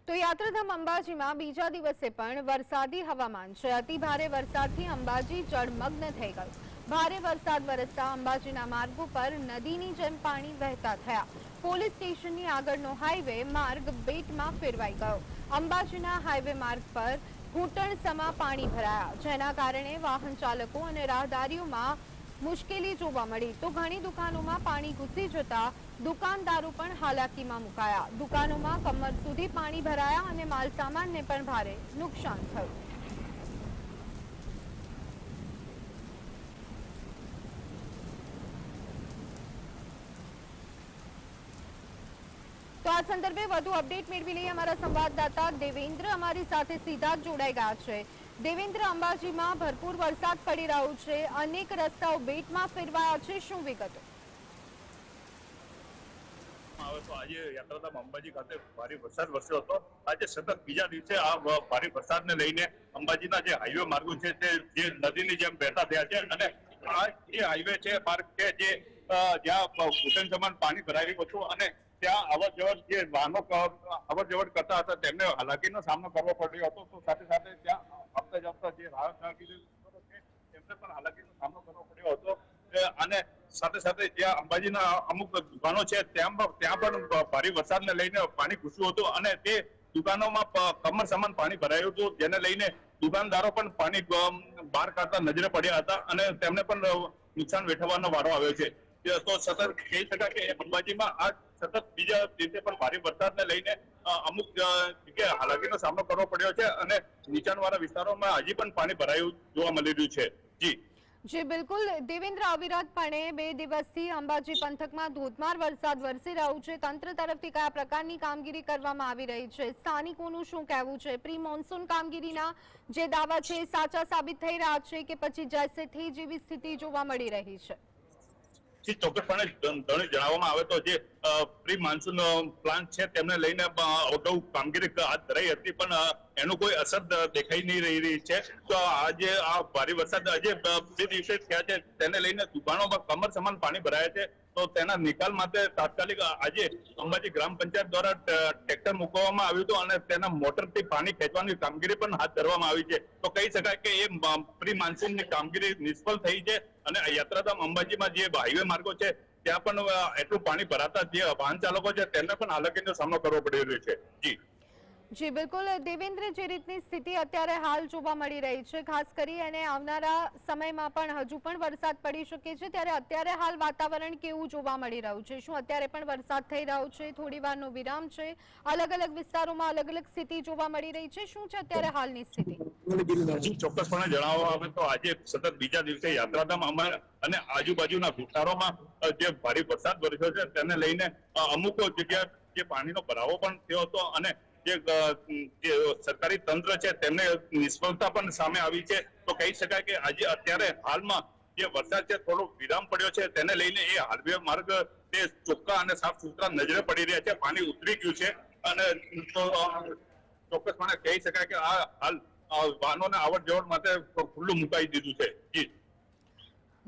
તો યાત્રાધામ અંબાજીમાં બીજા દિવસે પણ વરસાદી હવામાન છે। અતિ ભારે વરસાદથી અંબાજી જળમગ્ન થઈ ગયું। ભારે વરસાદ વરસતા અંબાજીના માર્ગો પર નદીની જેમ પાણી વહેતા થયા। પોલીસ સ્ટેશનની આગળનો હાઈવે માર્ગ બેટમાં ફેરવાઈ ગયો। અંબાજીના હાઈવે માર્ગ પર ઘૂંટણસમા પાણી ભરાયા, જેના કારણે વાહન ચાલકો અને રાહદારીઓમાં મુશ્કેલી જોવા મળી। તો ઘણી દુકાનોમાં પાણી ઘૂસી જતા દુકાનદારો પણ હાલાકીમાં મુકાયા। દુકાનોમાં કમર સુધી પાણી ભરાયા અને માલસામાનને પણ ભારે નુકસાન થયું। તો આ સંદર્ભે વધુ અપડેટ મેળવી લઈએ। અમારા સંવાદદાતા દેવેન્દ્ર અમારી સાથે સીધા જોડાઈ ગયા છે। દેવેન્દ્ર, અંબાજીમાં ભરપૂર વરસાદ પડી રહ્યો છે, અનેક રસ્તાઓ બેટમાં ફેરવાયા છે, શું વિગતો? આજે યાત્રાધામ અંબાજી ખાતે ભારે વરસાદ વરસ્યો હતો। આજે સતત બીજા દિવસે આ ભારે વરસાદને લઈને અંબાજીના જે હાઈવે માર્ગો છે તે જે નદીની જેમ વહેતા થયા છે અને આ જે હાઈવે છે માર્ગ છે જે જ્યાં ઘૂંટણ સમાન પાણી ભરાયું હતું અને ત્યાં અવર જવર જે વાહનો અવર જવર કરતા હતા તેમને હાલાકીનો સામનો કરવો પડ્યો હતો। તો સાથે સાથે ત્યાં આવતા જતા જે રાહદારીઓ છે તેમને પણ હાલાકીનો સામનો કરવો પડ્યો હતો અને સાથે સાથે જ્યાં અંબાજીના અમુક દુકાનો છે ત્યાં પણ ભારે વરસાદને લઈને પાણી ઘૂસ્યું હતું અને તે દુકાનોમાં કમર સમાન પાણી ભરાયું હતું, જેને લઈને દુકાનદારો પણ પાણી બહાર કાઢતા નજરે પડ્યા હતા અને તેમને પણ નુકસાન વેઠવવાનો વારો આવ્યો છે। તો સતત કહી શકાય કે અંબાજીમાં આ સતત બીજા દિવસે પણ ભારે વરસાદને લઈને અમુક જગ્યાએ હાલાકીનો સામનો કરવો પડ્યો છે અને નીચાણવાળા વિસ્તારોમાં હજી પણ પાણી ભરાયું જોવા મળી રહ્યું છે। જી બિલકુલ દેવેન્દ્ર, અવિરતપણે 2 દિવસથી અંબાજી પંથકમાં ધોધમાર વરસાદ વરસી રહ્યો છે। તંત્ર તરફથી કયા પ્રકારની કામગીરી કરવામાં આવી રહી છે? સ્થાનિકોનું શું કહેવું છે? પ્રી મોન્સૂન કામગીરીના જે દાવા છે એ સાચા સાબિત થઈ રહ્યા છે કે પછી જૈસે થી જેવી સ્થિતિ જોવા મળી રહી છે? ચોક્કસપણે જણાવવામાં આવે તો જે પ્રી મોન્સૂન પ્લાન છે તેમને લઈને અગાઉ કામગીરી હાથ ધરાઈ હતી પણ એનું કોઈ અસર દેખાઈ નહીં રહી છે। તો આજે આ ભારે વરસાદ આજે 2 દિવસે થયા છે તેને લઈને દુકાનોમાં કમર સમાન પાણી ભરાયા છે। તો તેના નિકાલ માટે તાત્કાલિક આજે અંબાજી ગ્રામ પંચાયત દ્વારા ટ્રેક્ટર મૂકવામાં આવ્યું હતું અને તેના મોટરથી પાણી ખેંચવાની કામગીરી પણ હાથ ધરવામાં આવી છે। તો કહી શકાય કે એ પ્રી મોન્સૂનની કામગીરી નિષ્ફળ થઈ છે અને યાત્રાધામ અંબાજીમાં જે હાઈવે માર્ગો છે ત્યાં પણ એટલું પાણી ભરાતા જે વાહન ચાલકો છે તેમને પણ હાલાકીનો સામનો કરવો પડી રહ્યો છે। જી બિલકુલ દેવેન્દ્ર, જે રીતની સ્થિતિ અત્યારે હાલ જોવા મળી રહી છે, ખાસ કરી અને આવનારા સમયમાં પણ હજુ પણ વરસાદ પડી શકે છે, ત્યારે અત્યારે હાલ વાતાવરણ કેવું જોવા મળી રહ્યું છે? શું અત્યારે પણ વરસાદ થઈ રહ્યો છે? થોડી વારનો વિરામ છે? અલગ અલગ વિસ્તારોમાં અલગ અલગ સ્થિતિ જોવા મળી રહી છે, શું છે અત્યારે હાલની સ્થિતિ? ચોક્કસપણે જણાવવામાં આવે તો આજે સતત બીજા દિવસે યાત્રાધામ અને આજુબાજુના વિસ્તારોમાં જે ભારે વરસાદ વરસ્યો છે તેને લઈને અમુક જગ્યા જે પાણીનો ભરાવો પણ થયો હતો અને જે સરકારી તંત્ર છે તેમને નિષ્ફળતા પણ સામે આવી છે। તો કહી શકાય કે આજે અત્યારે હાલમાં જે વરસાદ છે થોડો વિરામ પડ્યો છે તેને લઈને એ હાઈવે માર્ગ તે ચોખ્ખા અને સાફ સુથરા નજરે પડી રહ્યા છે, પાણી ઉતરી ગયું છે અને ચોક્કસપણે કહી શકાય કે આ હાલ વાહનોને આવર જવર માટે ખુલ્લું મુકાઈ દીધું છે।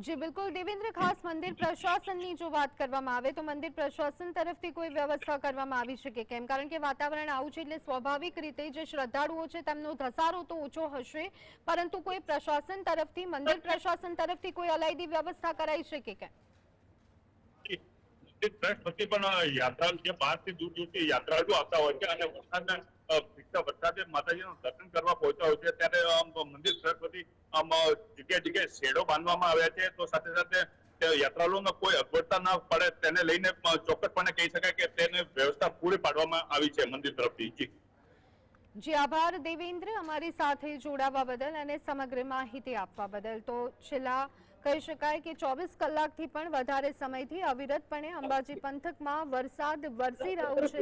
જી બિલકુલ દેવેન્દ્ર, ખાસ મંદિર પ્રશાસનની જો વાત કરવામાં આવે તો મંદિર પ્રશાસન તરફથી કોઈ વ્યવસ્થા કરવામાં આવી શકે કેમ? કારણ કે વાતાવરણ આવું છે એટલે સ્વાભાવિક રીતે જે શ્રદ્ધાળુઓ છે તેમનો ધસારો તો ઓછો હશે, પરંતુ કોઈ પ્રશાસન તરફથી, મંદિર પ્રશાસન તરફથી કોઈ અલાયદી વ્યવસ્થા કરાઈ શકે કેમ? પણ યાત્રાળુ જે બહારથી દૂર દૂરથી યાત્રાળુ આવતા હોય છે અને વરસાદે માતાજીનું દર્શન કરવા પહોંચ્યા હોય છે ત્યારે મંદિર તરફથી જગ્યાએ જગ્યાએ શેડો બાંધવામાં આવ્યા છે। તો સાથે સાથે યાત્રાળુઓને કોઈ અગવડતા ના પડે તેને લઈને ચોક્કસપણે કહી શકાય કે તેને વ્યવસ્થા પૂરી પાડવામાં આવી છે મંદિર તરફથી। જી આભાર દેવેન્દ્ર, અમારી સાથે જોડાવા બદલ અને સમગ્ર માહિતી આપવા બદલ। તો છેલ્લા કહી શકાય કે 24 કલાકથી પણ વધારે સમયથી અવિરતપણે અંબાજી પંથકમાં વરસાદ વરસી રહ્યો છે।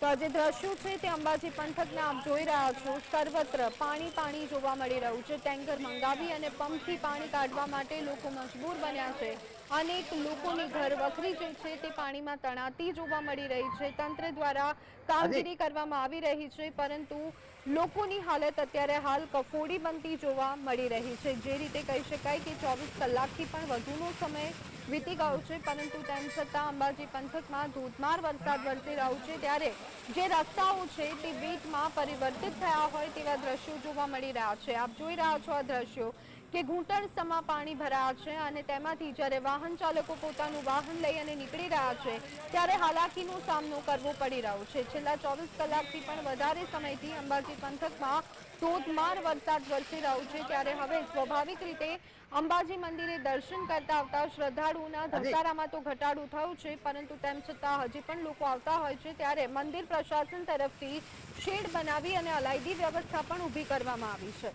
તો આજે દ્રશ્યો છે તે અંબાજી પંથકના આપ જોઈ રહ્યા છો, સર્વત્ર પાણી જોવા મળી રહ્યું છે। ટેન્કર મંગાવી અને પંપથી પાણી કાઢવા માટે લોકો મજબૂર બન્યા છે। અનેક લોકોની ઘર વખરી જે છે તે પાણીમાં તણાતી જોવા મળી રહી છે. તંત્ર દ્વારા કામગીરી કરવામાં આવી રહી છે, પરંતુ લોકોની હાલત અત્યારે હાલ કફોડી બનતી જોવા મળી રહી છે. જે રીતે કહી શકાય કે 24 કલાકથી પણ વધુનો સમય વીતી ગયો છે, પરંતુ તેમ છતાં અંબાજી પંથકમાં ધોધમાર વરસાદ વરસી રહ્યો છે, ત્યારે જે રસ્તાઓ છે તે બેટમાં પરિવર્તિત થયા હોય તેવા દ્રશ્યો જોવા મળી રહ્યા છે. આપ જોઈ રહ્યા છો આ દ્રશ્યો કે ઘૂંટણસમાં પાણી ભરાયા છે અને તેમાંથી જ્યારે વાહન ચાલકો પોતાનું વાહન લઈ અને નીકળી રહ્યા છે, ત્યારે હાલાકીનો સામનો કરવો પડી રહ્યો છે. છેલ્લા 24 કલાકથી પણ વધારે સમયથી અંબાજી પંથકમાં ધોધમાર વરસાદ વરસી રહ્યો છે, ત્યારે હવે સ્વાભાવિક રીતે અંબાજી મંદિરે દર્શન કરતા આવતા શ્રદ્ધાળુઓના ધસારામાં તો ઘટાડો થયો છે, પરંતુ તેમ છતાં હજી પણ લોકો આવતા હોય છે, ત્યારે મંદિર પ્રશાસન તરફથી શેડ બનાવી અને અલાયદી વ્યવસ્થા પણ ઊભી કરવામાં આવી છે.